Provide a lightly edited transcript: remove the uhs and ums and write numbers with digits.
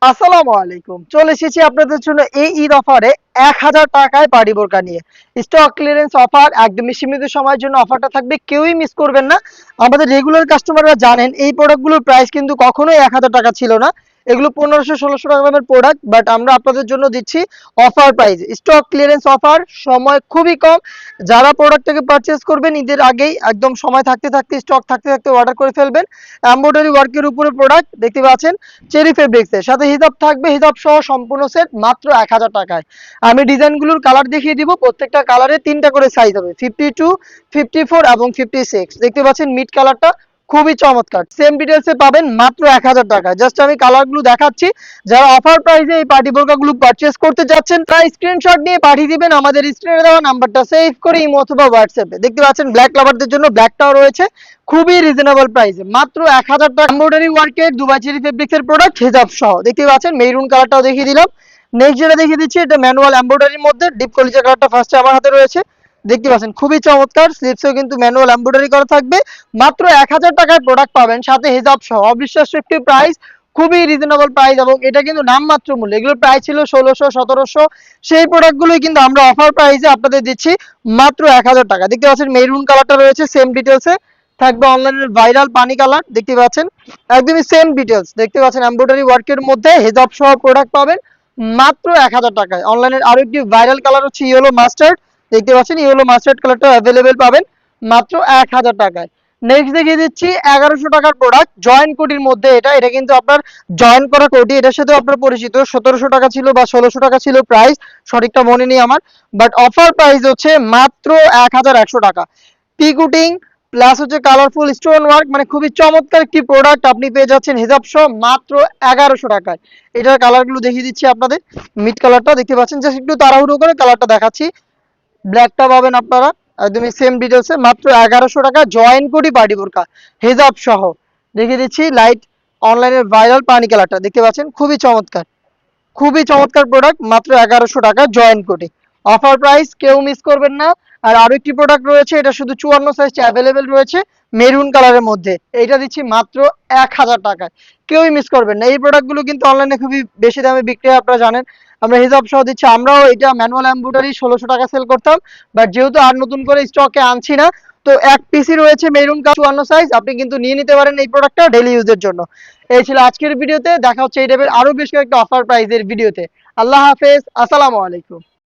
আসসালামু আলাইকুম। চলে এসেছি আপনাদের জন্য এই ঈদ অফারে ১,০০০ টাকায় পার্টি বোরকা নিয়ে। স্টক ক্লিয়ারেন্স অফার, একদমই সীমিত সময়ের জন্য অফারটা থাকবে, কেউই মিস করবেন না। আমাদের রেগুলার কাস্টমাররা জানেন এই প্রোডাক্টগুলোর প্রাইস কিন্তু কখনোই ১,০০০ টাকা ছিল না। এগুলো ১৫০০-১৬০০ টাকা দামের প্রোডাক্ট, বাট আমরা আপনাদের জন্য দিচ্ছি offer price. Stock clearance offer, সময় খুবই কম। যারা প্রোডাক্টটাকে পারচেজ করবেন ঈদের আগেই একদম সময় থাকতে থাকতে, স্টক থাকতে থাকতে অর্ডার করে ফেলবেন। এমব্রয়ডারি ওয়ার্কের উপরে প্রোডাক্ট দেখতে পাচ্ছেন, চেরি ফেব্রিক্সের সাথে হিজাব থাকবে, হিজাব সহ সম্পূর্ণ সেট মাত্র ১,০০০ টাকায়। আমি ডিজাইনগুলোর কালার দেখিয়ে দিব, প্রত্যেকটা কালারে ৩টা করে সাইজ হবে, 52, 54 এবং 56। দেখতে পাচ্ছেন মিড কালারটা খুবই চমৎকার। সেম ডিটেলসে পাবেন মাত্র ১,০০০ টাকায়। জাস্ট আমি কালারগুলো দেখাচ্ছি। যারা অফার প্রাইসে এই পার্টি বোরকাগুলো পারচেজ করতে যাচ্ছেন তারা স্ক্রিনশট নিয়ে পাঠিয়ে দিবেন আমাদের স্ক্রিনে দেওয়া নাম্বারটা সেভ করে ইমো অথবা হোয়াটসঅ্যাপে। দেখতে পাচ্ছেন ব্ল্যাক লাভারদের জন্য ব্ল্যাকটাও রয়েছে খুবই রিজনেবল প্রাইসে মাত্র ১,০০০ টাকা। এমব্রয়ডারি ওয়ার্কের দুবাই চেরি ফেব্রিক্সের প্রোডাক্ট হিজাব সহ দেখতে পাচ্ছেন, মেরুন কালারটাও দেখিয়ে দিলাম। নেক্সট যেটা দেখিয়ে দিচ্ছি, এটা ম্যানুয়াল এমব্রয়ডারির মধ্যে ডিপ কলিজা কালারটা ফার্স্টে আমার হাতে রয়েছে। দেখতে পাচ্ছেন খুবই চমৎকার, স্লিপসেও কিন্তু ম্যানুয়াল এমব্রয়ডারি করা থাকবে। মাত্র ১,০০০ টাকায় প্রোডাক্ট পাবেন, সাথে হিজাব সহ। অবিশ্বাস্য একটি প্রাইস, খুবই রিজনেবল প্রাইস, এবং এটা কিন্তু নামমাত্র মূল্য। এগুলোর প্রাইস ছিল ১৬০০, ১৭০০। সেই প্রোডাক্টগুলোই কিন্তু আমরা অফার প্রাইসে আপনাদের দিচ্ছি মাত্র ১,০০০ টাকা। দেখতে পাচ্ছেন মেরুন কালারটা রয়েছে সেম ডিটেলসে, থাকবে অনলাইনের ভাইরাল পানি কালার। দেখতে পাচ্ছেন একদমই সেম ডিটেলস। দেখতে পাচ্ছেন এমব্রয়ডারি ওয়ার্কের মধ্যে হিজাব সহ প্রোডাক্ট পাবেন মাত্র ১,০০০ টাকায়। অনলাইনের আরো একটি ভাইরাল কালার হচ্ছে ইয়েলো মাস্টার্ড। দেখতে পাচ্ছেন ইয়েলো মাস্টার্ড কালারটা অ্যাভেলেবেল পাবেন মাত্র ১,০০০ টাকায়। নেক্সট দেখিয়ে দিচ্ছি ১১০০ টাকার প্রোডাক্ট, জয়েন্ট কোটির মধ্যে। এটা কিন্তু আপনার জয়েন্ট করা কোটি, এটার সাথে আপনার পরিচিত। ১৭০০ টাকা ছিল বা ১৬০০ টাকা ছিল প্রাইস, সঠিকটা মনে নেই আমার, বাট অফার প্রাইস হচ্ছে মাত্র ১,১০০ টাকা। পি কুটিং প্লাস হচ্ছে কালারফুল স্টোন ওয়ার্ক, মানে খুবই চমৎকার একটি প্রোডাক্ট আপনি পেয়ে যাচ্ছেন হিজাব সহ মাত্র ১১০০ টাকায়। এটার কালারগুলো দেখিয়ে দিচ্ছি আপনাদের। মিড কালারটা দেখতে পাচ্ছেন, জাস্ট একটু তাড়াহুড়ো করে কালারটা দেখাচ্ছি। ব্ল্যাকটা পাবেন আপনারা একদমই সেম ডিটেলসে মাত্র ১১০০ টাকা। জয়েন্ট কোটি পার্টি বোরকা হিজাব সহ দেখিয়ে দিচ্ছি। লাইট অনলাইনের ভাইরাল পানি কালারটা দেখতে পাচ্ছেন, খুবই চমৎকার, খুবই চমৎকার প্রোডাক্ট মাত্র ১১০০ টাকা জয়েন্ট কোটি। অফার প্রাইস, কেউ মিস করবেন না। আর আরো একটি প্রোডাক্ট রয়েছে, এটা শুধু ৫৪ সাইজটা অ্যাভেলেবেল রয়েছে মেরুন কালারের মধ্যে। এইটা দিচ্ছি মাত্র ১,০০০ টাকায়, কেউই মিস করবেন না। এই প্রোডাক্টগুলো কিন্তু অনলাইনে খুবই বেশি দামে বিক্রি হয়, আপনারা জানেন। আমরা হিসাব সহ দিচ্ছি। আমরাও এটা ম্যানুয়াল এমব্রয়ডারি ১৬০০ টাকা সেল করতাম, বাট যেহেতু আর নতুন করে স্টকে আনছি না, তো এক পিসি রয়েছে মেরুন কালার ৫৪ সাইজ, আপনি কিন্তু নিয়ে নিতে পারেন এই প্রোডাক্টটা ডেইলি ইউজের জন্য। এই ছিল আজকের ভিডিওতে। দেখা হচ্ছে এই টাইপের আরো বেশ কয়েকটা অফার প্রাইজের ভিডিওতে। আল্লাহ হাফেজ, আসসালামু আলাইকুম।